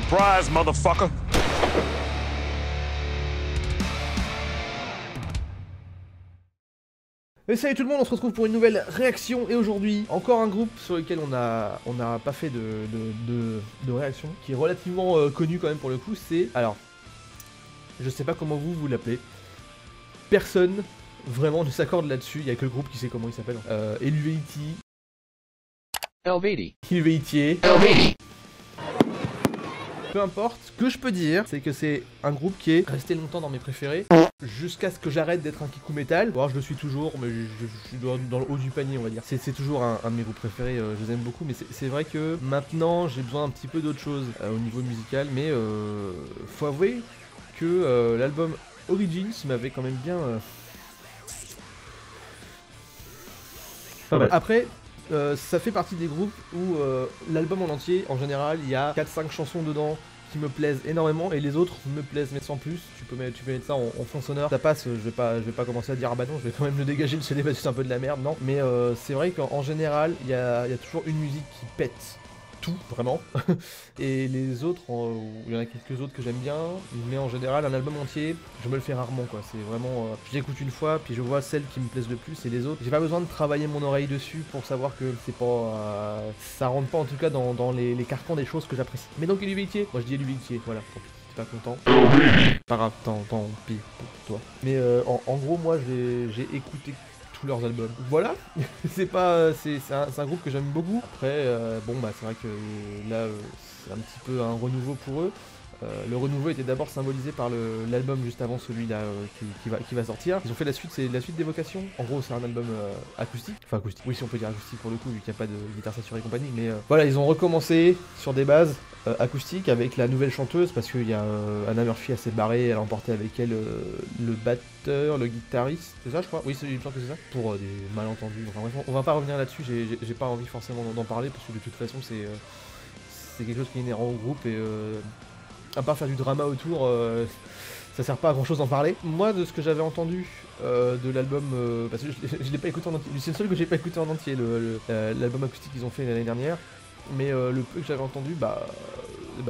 Surprise, motherfucker! Et salut tout le monde, on se retrouve pour une nouvelle réaction et aujourd'hui encore un groupe sur lequel on n'a pas fait de réaction, qui est relativement connu quand même pour le coup, c'est, alors, je sais pas comment vous l'appelez, personne vraiment ne s'accorde là-dessus, il y a que le groupe qui sait comment il s'appelle, Helvétie, peu importe, ce que je peux dire, c'est que c'est un groupe qui est resté longtemps dans mes préférés, jusqu'à ce que j'arrête d'être un kikou metal. Bon, je le suis toujours, mais je suis dans le haut du panier, on va dire. C'est toujours un de mes groupes préférés, je les aime beaucoup, mais c'est vrai que maintenant, j'ai besoin un petit peu d'autre chose au niveau musical, mais faut avouer que l'album Origins m'avait quand même bien... pas mal. Après... ça fait partie des groupes où l'album en entier, en général, il y a 4-5 chansons dedans qui me plaisent énormément et les autres me plaisent mais sans plus. Tu peux mettre ça en fond sonore, ça passe, je vais pas commencer à dire ah bah non, je vais quand même le dégager le CD parce que c'est un peu de la merde, non. Mais c'est vrai qu'en général, il y a toujours une musique qui pète tout, vraiment. Et les autres, il y en a quelques autres que j'aime bien, mais en général, un album entier, je me le fais rarement, quoi. C'est vraiment, je l'écoute une fois, puis je vois celles qui me plaisent le plus, et les autres, j'ai pas besoin de travailler mon oreille dessus pour savoir que c'est pas, ça rentre pas en tout cas dans les carcans des choses que j'apprécie. Mais donc Helvétie, moi je dis Helvétie, voilà, tant pis, t'es pas content. Pas grave, tant pis pour toi. Mais en gros, moi j'ai écouté tous leurs albums. Voilà, c'est un groupe que j'aime beaucoup. Après, bon bah c'est vrai que là c'est un petit peu un renouveau pour eux. Le renouveau était d'abord symbolisé par l'album juste avant celui-là qui va sortir. Ils ont fait la suite, c'est la suite d'Évocation. En gros, c'est un album acoustique. Enfin, acoustique. Oui, si on peut dire acoustique pour le coup, vu qu'il n'y a pas de guitare saturée et compagnie. Mais voilà, ils ont recommencé sur des bases acoustiques avec la nouvelle chanteuse parce qu'il y a Anna Murphy assez barrée. Elle a emporté avec elle le batteur, le guitariste. C'est ça, je crois. Oui, il me semble que c'est ça. Pour des malentendus. Enfin, bref, on va pas revenir là-dessus. J'ai pas envie forcément d'en parler parce que de toute façon, c'est quelque chose qui est inhérent au groupe et à part faire du drama autour, ça sert pas à grand chose d'en parler. Moi, de ce que j'avais entendu de l'album, parce que je l'ai pas écouté en entier, c'est le seul que j'ai pas écouté en entier, l'album acoustique qu'ils ont fait l'année dernière, mais le peu que j'avais entendu, bah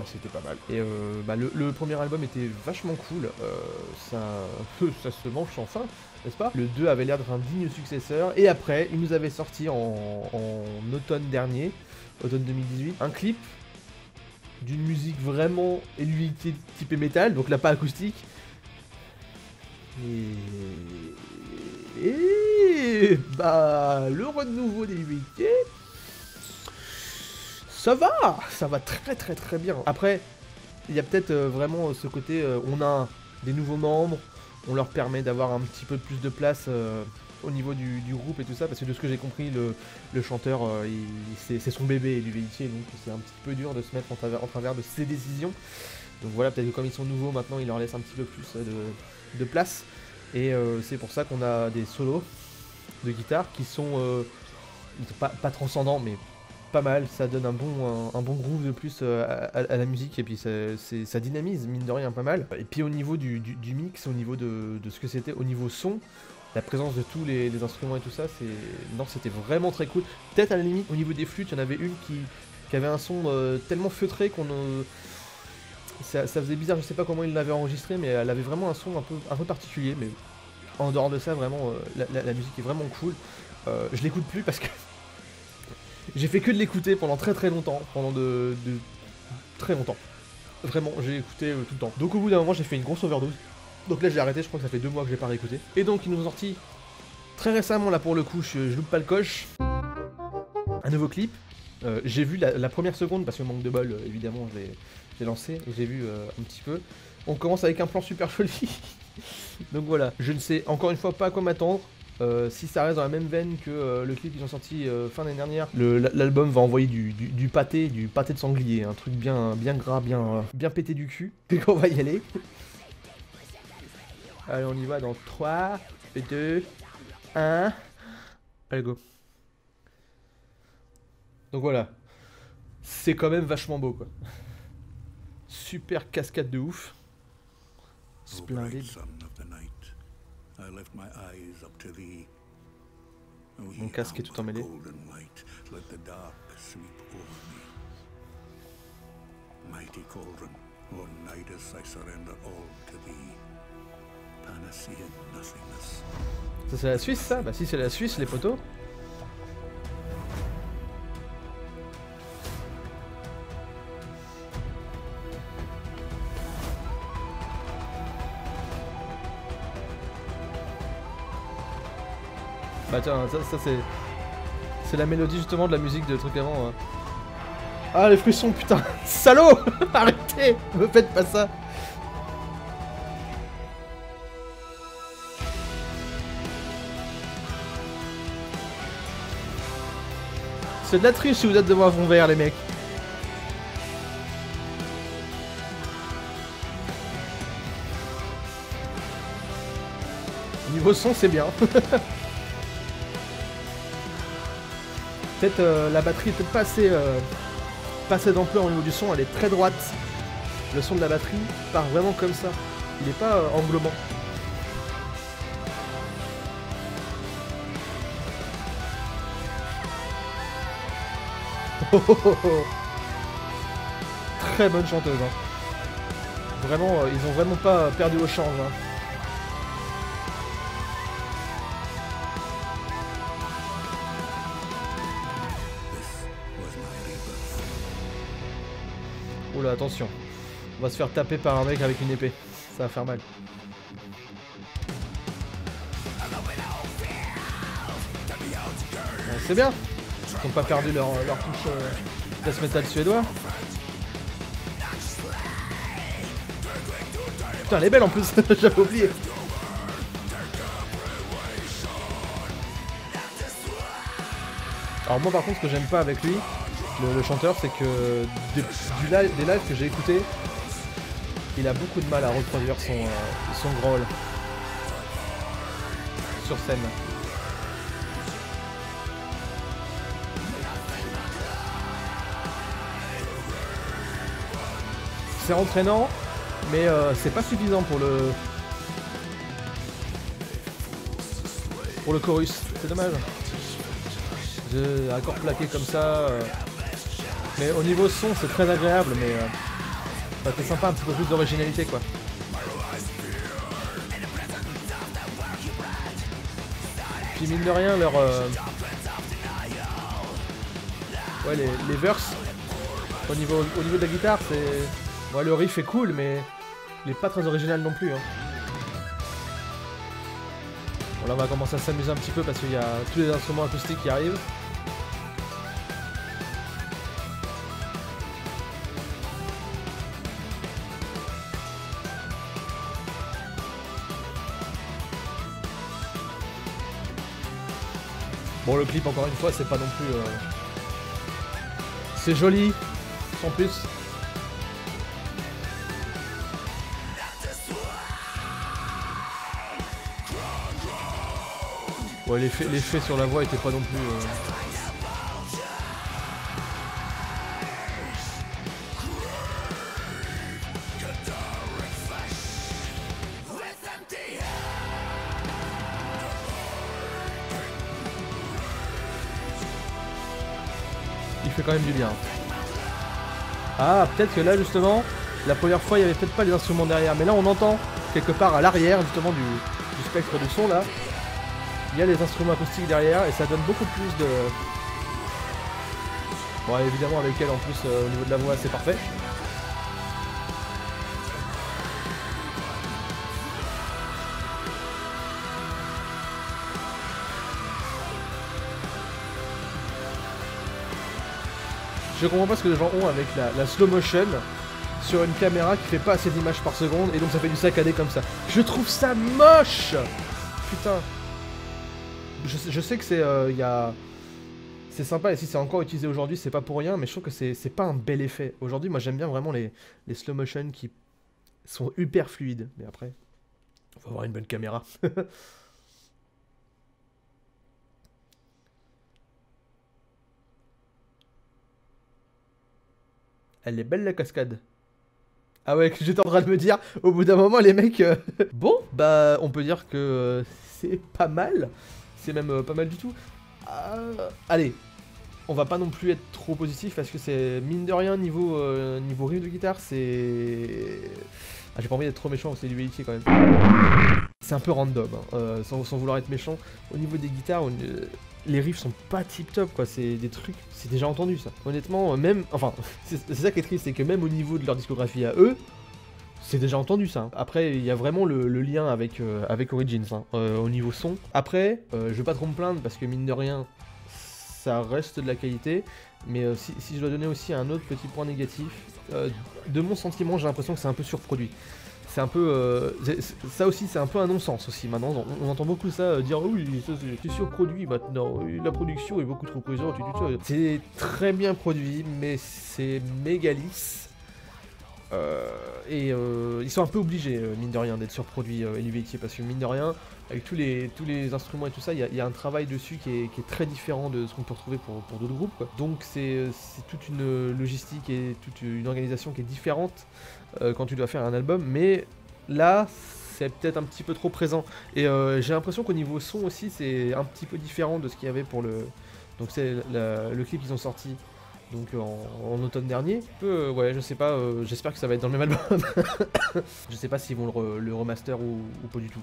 c'était pas mal. Et le premier album était vachement cool, ça se mange sans fin, n'est-ce pas? Le 2 avait l'air d'être un digne successeur, et après, il nous avait sorti en automne dernier, automne 2018, un clip d'une musique vraiment Helvétie typée métal, donc là pas acoustique. Et bah le renouveau d'Helvétie, ça va très bien. Après, il y a peut-être vraiment ce côté, on a des nouveaux membres, on leur permet d'avoir un petit peu plus de place au niveau du groupe et tout ça, parce que de ce que j'ai compris, le chanteur, c'est son bébé Helvétie, donc c'est un petit peu dur de se mettre en travers de ses décisions. Donc voilà, peut-être que comme ils sont nouveaux maintenant, il leur laisse un petit peu plus de place. Et c'est pour ça qu'on a des solos de guitare qui sont pas transcendants, mais pas mal. Ça donne un bon groove de plus à la musique, et puis ça dynamise, mine de rien, pas mal. Et puis au niveau du mix, au niveau de ce que c'était, au niveau son, la présence de tous les instruments et tout ça, c'était vraiment très cool. Peut-être à la limite, au niveau des flûtes, il y en avait une qui avait un son tellement feutré qu'on... ça faisait bizarre, je sais pas comment il l'avait enregistré, mais elle avait vraiment un son un peu particulier. Mais en dehors de ça, vraiment, la musique est vraiment cool. Je l'écoute plus parce que j'ai fait que de l'écouter pendant très longtemps, pendant de très longtemps. Vraiment, j'ai écouté tout le temps. Donc au bout d'un moment, j'ai fait une grosse overdose. Donc là j'ai arrêté, je crois que ça fait 2 mois que j'ai pas réécouté. Et donc ils nous ont sorti très récemment, là pour le coup, je loupe pas le coche, un nouveau clip. J'ai vu la première seconde parce que manque de bol, évidemment, j'ai lancé et j'ai vu un petit peu. On commence avec un plan super joli. Donc voilà, je ne sais encore une fois pas à quoi m'attendre. Si ça reste dans la même veine que le clip qu'ils ont sorti fin d'année dernière, l'album va envoyer du pâté de sanglier, un truc bien gras, bien pété du cul. Donc on va y aller. Allez, on y va dans 3, 2, 1. Allez, go. Donc voilà. C'est quand même vachement beau, quoi. Super cascade de ouf. Splendide. Mon casque est tout emmêlé. Mighty cauldron, O Nidus, I surrender all to thee. Panacean nothingness. Ça c'est la Suisse ça? Bah si c'est la Suisse les poteaux. Bah tiens, ça c'est la mélodie justement de la musique de trucs avant. Hein. Ah les frissons putain. Salaud. Arrêtez. Me faites pas ça. C'est de la triche si vous êtes devant un fond vert les mecs. Niveau son c'est bien. Peut-être la batterie est peut-être pas assez d'ampleur au niveau du son, elle est très droite. Le son de la batterie part vraiment comme ça. Il est pas englobant. Oh, oh, oh, oh. Très bonne chanteuse. Hein. Vraiment, ils ont vraiment pas perdu au change. Hein. Oula, attention. On va se faire taper par un mec avec une épée. Ça va faire mal. C'est bien. Ils n'ont pas perdu leur touche death metal suédois. Putain, elle est belle en plus. J'avais oublié. Alors moi par contre, ce que j'aime pas avec lui, le chanteur, c'est que des lives que j'ai écoutés, il a beaucoup de mal à reproduire son growl sur scène. C'est entraînant, mais c'est pas suffisant pour le chorus. C'est dommage. Accord plaqué comme ça. Mais au niveau son, c'est très agréable, mais ça fait sympa un petit peu plus d'originalité quoi. Puis mine de rien, ouais, les verses, au niveau de la guitare, c'est... Ouais, le riff est cool, mais il est pas très original non plus. Hein. Bon, là, on va commencer à s'amuser un petit peu parce qu'il y a tous les instruments acoustiques qui arrivent. Bon, le clip, encore une fois, c'est pas non plus... C'est joli, sans plus. Ouais, l'effet sur la voix était pas non plus... Il fait quand même du bien. Ah, peut-être que là, justement, la première fois, il y avait peut-être pas les instruments derrière. Mais là, on entend, quelque part à l'arrière, justement, du spectre du son, là. Il y a les instruments acoustiques derrière, et ça donne beaucoup plus de... Bon, évidemment, avec elle, en plus, au niveau de la voix, c'est parfait. Je comprends pas ce que les gens ont avec la slow motion sur une caméra qui fait pas assez d'images par seconde et donc ça fait du saccadé comme ça. Je trouve ça moche. Putain. Je sais que c'est c'est sympa et si c'est encore utilisé aujourd'hui c'est pas pour rien, mais je trouve que c'est pas un bel effet. Aujourd'hui moi j'aime bien vraiment les slow motion qui sont hyper fluides. Mais après, faut avoir une bonne caméra. Elle est belle la cascade. Ah ouais, j'étais en train de me dire, au bout d'un moment les mecs... Bon, bah on peut dire que c'est pas mal. C'est même pas mal du tout. Allez, on va pas non plus être trop positif parce que c'est mine de rien niveau riff de guitare, c'est... Ah, j'ai pas envie d'être trop méchant, c'est du Velitier quand même. C'est un peu random, hein, sans vouloir être méchant. Au niveau des guitares, les riffs sont pas tip top quoi, c'est des trucs, c'est déjà entendu ça. Honnêtement, même, enfin, c'est ça qui est triste, c'est que même au niveau de leur discographie à eux, c'est déjà entendu ça. Après, il y a vraiment le lien avec Origins, hein, au niveau son. Après, je vais pas trop me plaindre parce que mine de rien, ça reste de la qualité. Mais si je dois donner aussi un autre petit point négatif, de mon sentiment, j'ai l'impression que c'est un peu surproduit. C'est un peu... ça aussi, c'est un peu un non-sens aussi. Maintenant, on entend beaucoup ça, dire oh, oui, ça c'est surproduit maintenant, la production est beaucoup trop présente. C'est très bien produit, mais c'est méga lisse. Ils sont un peu obligés, mine de rien, d'être surproduits, Helvétier, parce que mine de rien, avec tous les instruments et tout ça, il y a un travail dessus qui est très différent de ce qu'on peut retrouver pour d'autres groupes, quoi. Donc c'est toute une logistique et toute une organisation qui est différente quand tu dois faire un album, mais là, c'est peut-être un petit peu trop présent. Et j'ai l'impression qu'au niveau son aussi, c'est un petit peu différent de ce qu'il y avait pour le... Donc c'est le clip qu'ils ont sorti donc en automne dernier. Ouais, je sais pas, j'espère que ça va être dans le même album. Je sais pas s'ils vont le remaster ou pas du tout.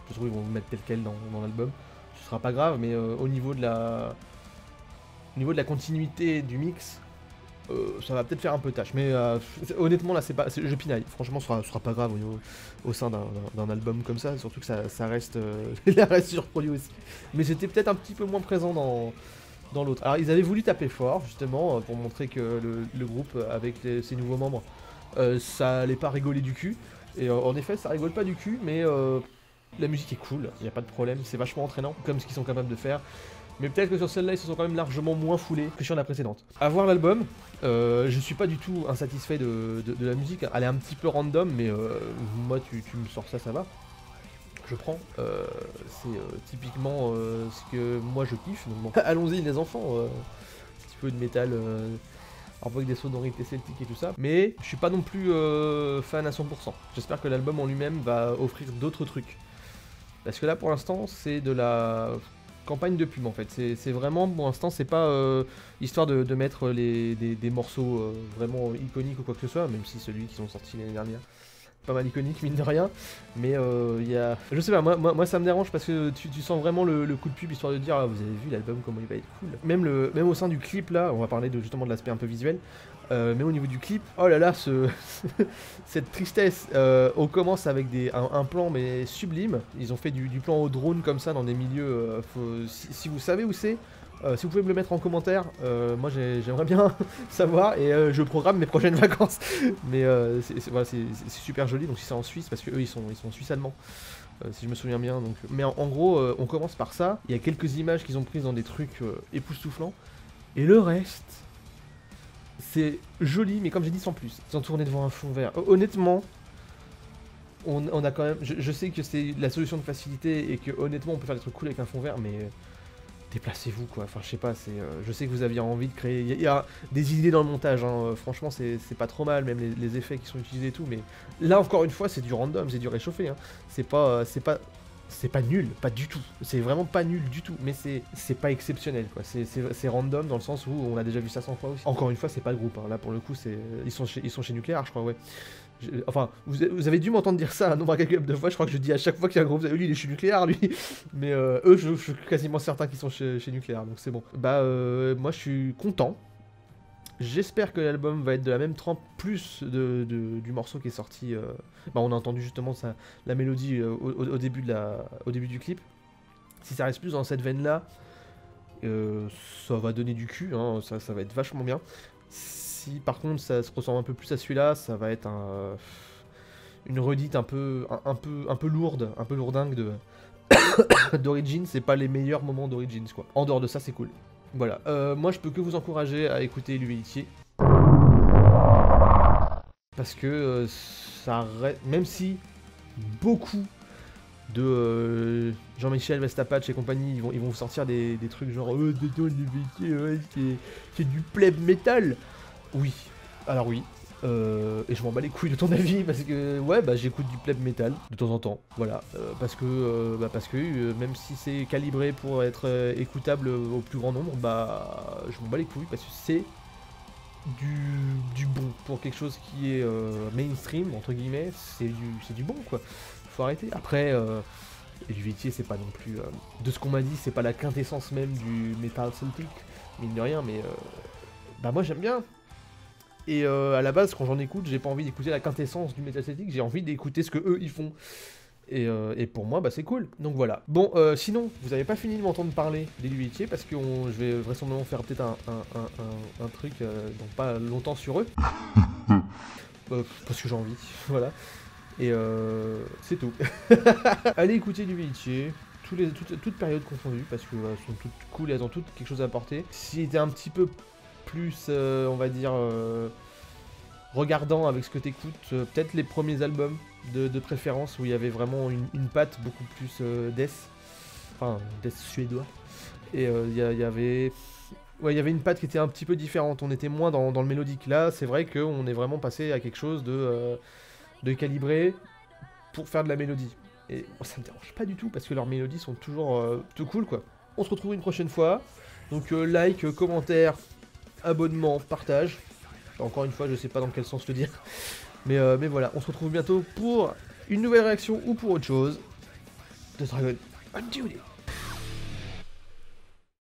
Je trouve qu'ils vont le mettre tel quel dans l'album. Ce sera pas grave, mais au niveau de la continuité du mix, ça va peut-être faire un peu tâche. Mais honnêtement, là, je pinaille. Franchement, ce sera pas grave au sein d'un album comme ça. Surtout que ça reste, il reste surproduit aussi. Mais c'était peut-être un petit peu moins présent dans l'autre. Alors ils avaient voulu taper fort justement pour montrer que le groupe avec ses nouveaux membres ça allait pas rigoler du cul. Et en effet ça rigole pas du cul, mais la musique est cool, il n'y a pas de problème, c'est vachement entraînant comme ce qu'ils sont capables de faire. Mais peut-être que sur celle-là ils se sont quand même largement moins foulés que sur la précédente. À voir l'album, je suis pas du tout insatisfait de la musique, elle est un petit peu random, mais moi tu me sors ça, ça va. Je prends, c'est typiquement ce que moi je kiffe, donc bon, allons-y les enfants, un petit peu de métal, un peu avec des sonorités celtiques et tout ça, mais je suis pas non plus fan à 100%, j'espère que l'album en lui-même va offrir d'autres trucs, parce que là pour l'instant c'est de la campagne de pub en fait, c'est vraiment, pour l'instant c'est pas histoire de mettre des morceaux vraiment iconiques ou quoi que ce soit, même si celui qu'ils ont sorti l'année dernière, pas mal iconique mine de rien, mais il y a... Je sais pas, moi ça me dérange parce que tu sens vraiment le coup de pub histoire de dire ah, vous avez vu l'album comment il va être cool. Même au sein du clip là, on va parler justement de l'aspect un peu visuel, mais au niveau du clip, oh là là, cette tristesse, on commence avec un plan mais sublime, ils ont fait du plan au drone comme ça dans des milieux, si vous savez où c'est, si vous pouvez me le mettre en commentaire, moi j'aimerais bien savoir et je programme mes prochaines vacances. Mais voilà, c'est super joli, donc si c'est en Suisse, parce que eux ils sont suisse-allemands, si je me souviens bien. Donc... Mais en gros, on commence par ça, il y a quelques images qu'ils ont prises dans des trucs époustouflants, et le reste, c'est joli, mais comme j'ai dit sans plus, ils ont tourné devant un fond vert. Honnêtement, on a quand même, je sais que c'est la solution de facilité et que honnêtement on peut faire des trucs cool avec un fond vert, mais... déplacez-vous quoi, enfin je sais pas, je sais que vous aviez envie de créer, il y a des idées dans le montage, hein. Franchement c'est pas trop mal, même les effets qui sont utilisés et tout, mais là encore une fois c'est du random, c'est du réchauffé, hein. C'est pas nul, pas du tout, c'est vraiment pas nul du tout, mais c'est pas exceptionnel quoi, c'est random dans le sens où on a déjà vu ça 100 fois aussi. Encore une fois c'est pas le groupe, hein. Là pour le coup ils sont chez Nucléaire je crois, ouais. Enfin, vous avez dû m'entendre dire ça un nombre incalculable de fois, je crois que je dis à chaque fois qu'il y a un groupe, lui il est chez Nucléaire lui, mais eux je suis quasiment certain qu'ils sont chez Nucléaire, donc c'est bon. Bah moi je suis content, j'espère que l'album va être de la même trempe, plus du morceau qui est sorti, bah on a entendu justement ça, la mélodie au début du clip, si ça reste plus dans cette veine là, ça va donner du cul, hein, ça va être vachement bien. Si par contre ça se ressemble un peu plus à celui-là, ça va être une redite un peu lourde, un peu lourdingue d'Origins, c'est pas les meilleurs moments d'Origins quoi. En dehors de ça c'est cool. Voilà, moi je peux que vous encourager à écouter l'Humility. Parce que ça reste, même si beaucoup de Jean-Michel Vestapatch et compagnie, ils vont vous sortir des trucs genre c'est du pleb metal. Oui, alors oui, Et je m'en bats les couilles de ton avis parce que ouais bah j'écoute du pleb metal de temps en temps, voilà, parce que même si c'est calibré pour être écoutable au plus grand nombre, bah je m'en bats les couilles parce que c'est du bon pour quelque chose qui est mainstream entre guillemets, c'est du bon quoi. Faut arrêter. Après Helvétier c'est pas non plus de ce qu'on m'a dit, c'est pas la quintessence même du metal celtique, mine de rien, mais bah moi j'aime bien. Et à la base, quand j'en écoute, j'ai pas envie d'écouter la quintessence du métal celtique, j'ai envie d'écouter ce que eux ils font. Et pour moi, bah c'est cool. Donc voilà. Bon, sinon, vous avez pas fini de m'entendre parler d'Helvétier parce que je vais vraisemblablement faire peut-être un truc dans pas longtemps sur eux. Parce que j'ai envie, voilà. Et c'est tout. Allez écouter Helvétier. Toutes périodes confondues parce que elles sont toutes cool, elles ont toutes quelque chose à apporter. Si c'était un petit peu plus, on va dire, regardant avec ce que t'écoutes, peut-être les premiers albums de préférence où il y avait vraiment une patte beaucoup plus death, enfin death suédois, et il y avait une patte qui était un petit peu différente, on était moins dans le mélodique. Là c'est vrai qu'on est vraiment passé à quelque chose de calibré pour faire de la mélodie, et ça me dérange pas du tout parce que leurs mélodies sont toujours tout cool quoi. On se retrouve une prochaine fois, donc like, commentaire, abonnement, partage. Encore une fois, je sais pas dans quel sens le dire. Mais voilà, on se retrouve bientôt pour une nouvelle réaction ou pour autre chose. The Dragon Unduty.